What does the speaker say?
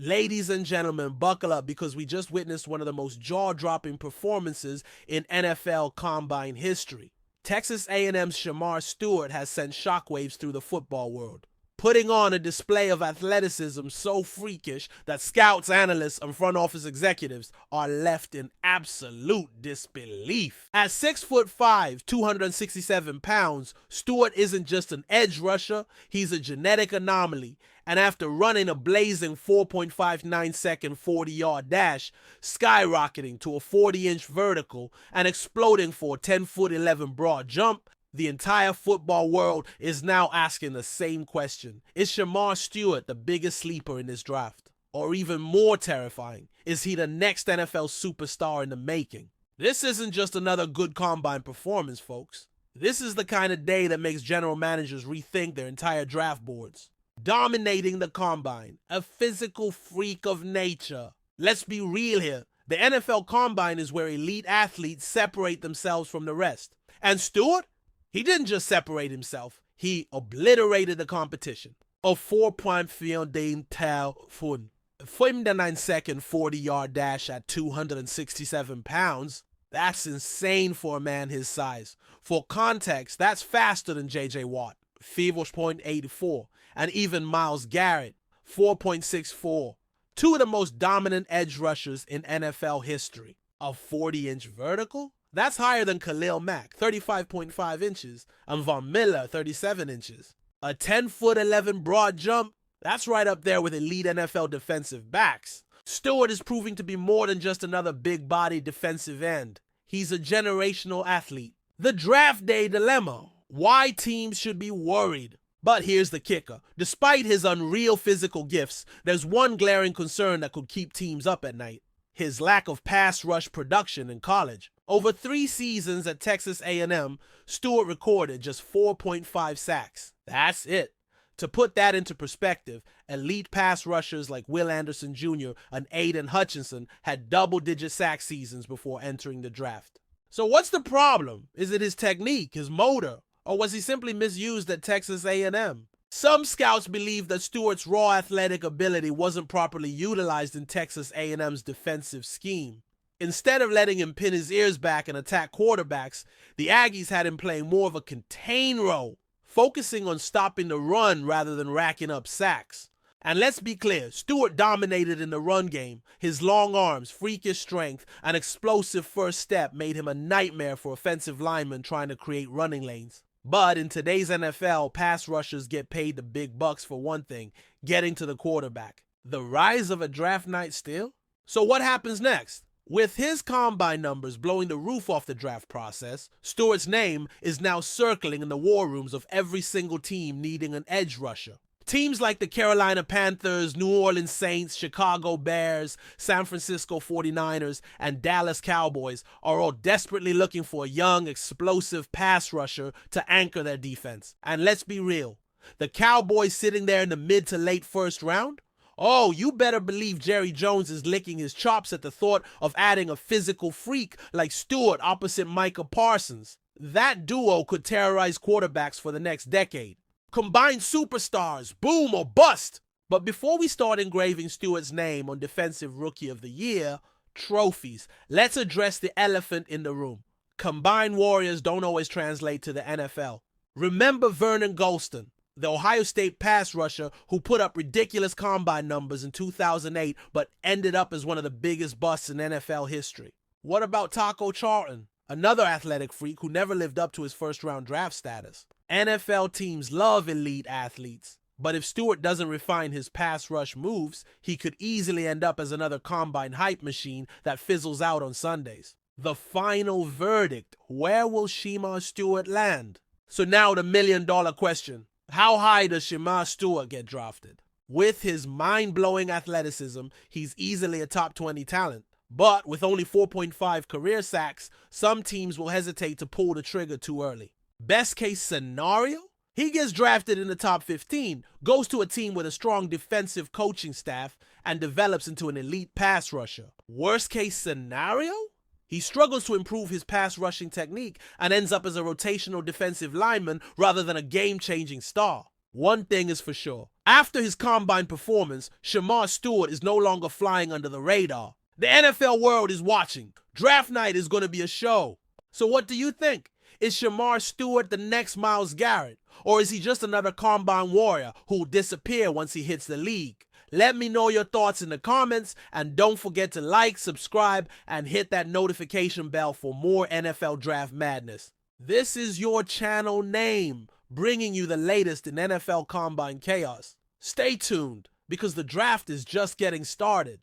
Ladies and gentlemen, buckle up because we just witnessed one of the most jaw-dropping performances in NFL Combine history. Texas A&M's Shemar Stewart has sent shockwaves through the football world, putting on a display of athleticism so freakish that scouts, analysts, and front office executives are left in absolute disbelief. At 6'5", 267 pounds, Stewart isn't just an edge rusher, he's a genetic anomaly. And after running a blazing 4.59 second 40-yard dash, skyrocketing to a 40-inch vertical, and exploding for a 10'11" broad jump, the entire football world is now asking the same question. Is Shemar Stewart the biggest sleeper in this draft? Or even more terrifying, is he the next NFL superstar in the making? This isn't just another good combine performance, folks. This is the kind of day that makes general managers rethink their entire draft boards. Dominating the combine, a physical freak of nature. Let's be real here. The NFL combine is where elite athletes separate themselves from the rest. And Stewart? He didn't just separate himself, he obliterated the competition. A 4.49 second 40-yard dash at 267 pounds. That's insane for a man his size. For context, that's faster than J.J. Watt, 5.84, and even Myles Garrett, 4.64. Two of the most dominant edge rushers in NFL history. A 40-inch vertical? That's higher than Khalil Mack, 35.5 inches, and Von Miller, 37 inches. A 10'11" broad jump? That's right up there with elite NFL defensive backs. Stewart is proving to be more than just another big-body defensive end. He's a generational athlete. The draft day dilemma. Why teams should be worried. But here's the kicker. Despite his unreal physical gifts, there's one glaring concern that could keep teams up at night. His lack of pass rush production in college. Over 3 seasons at Texas A&M, Stewart recorded just 4.5 sacks. That's it. To put that into perspective, elite pass rushers like Will Anderson Jr. and Aiden Hutchinson had double-digit sack seasons before entering the draft. So what's the problem? Is it his technique, his motor? Or was he simply misused at Texas A&M? Some scouts believe that Stewart's raw athletic ability wasn't properly utilized in Texas A&M's defensive scheme. Instead of letting him pin his ears back and attack quarterbacks, the Aggies had him playing more of a contain role, focusing on stopping the run rather than racking up sacks. And let's be clear, Stewart dominated in the run game. His long arms, freakish strength, and explosive first step made him a nightmare for offensive linemen trying to create running lanes. But in today's NFL, pass rushers get paid the big bucks for one thing, getting to the quarterback. The rise of a draft night steal? So what happens next? With his combine numbers blowing the roof off the draft process, Stewart's name is now circling in the war rooms of every single team needing an edge rusher. Teams like the Carolina Panthers, New Orleans Saints, Chicago Bears, San Francisco 49ers, and Dallas Cowboys are all desperately looking for a young, explosive pass rusher to anchor their defense. And let's be real, the Cowboys sitting there in the mid to late first round? Oh, you better believe Jerry Jones is licking his chops at the thought of adding a physical freak like Stewart opposite Micah Parsons. That duo could terrorize quarterbacks for the next decade. Combined superstars, boom or bust. But before we start engraving Stewart's name on Defensive Rookie of the Year, trophies, let's address the elephant in the room. Combined warriors don't always translate to the NFL. Remember Vernon Gholston, the Ohio State pass rusher who put up ridiculous combine numbers in 2008 but ended up as one of the biggest busts in NFL history. What about Taco Charlton, another athletic freak who never lived up to his first-round draft status? NFL teams love elite athletes, but if Stewart doesn't refine his pass rush moves, he could easily end up as another combine hype machine that fizzles out on Sundays. The final verdict, where will Shemar Stewart land? So now the million-dollar question, how high does Shemar Stewart get drafted? With his mind-blowing athleticism, he's easily a top 20 talent. But with only 4.5 career sacks, some teams will hesitate to pull the trigger too early. Best case scenario? He gets drafted in the top 15, goes to a team with a strong defensive coaching staff, and develops into an elite pass rusher. Worst case scenario? He struggles to improve his pass rushing technique and ends up as a rotational defensive lineman rather than a game-changing star. One thing is for sure. After his combine performance, Shemar Stewart is no longer flying under the radar. The NFL world is watching. Draft night is going to be a show. So what do you think? Is Shemar Stewart the next Myles Garrett? Or is he just another combine warrior who'll disappear once he hits the league? Let me know your thoughts in the comments, and don't forget to like, subscribe, and hit that notification bell for more NFL Draft Madness. This is your channel name, bringing you the latest in NFL Combine chaos. Stay tuned, because the draft is just getting started.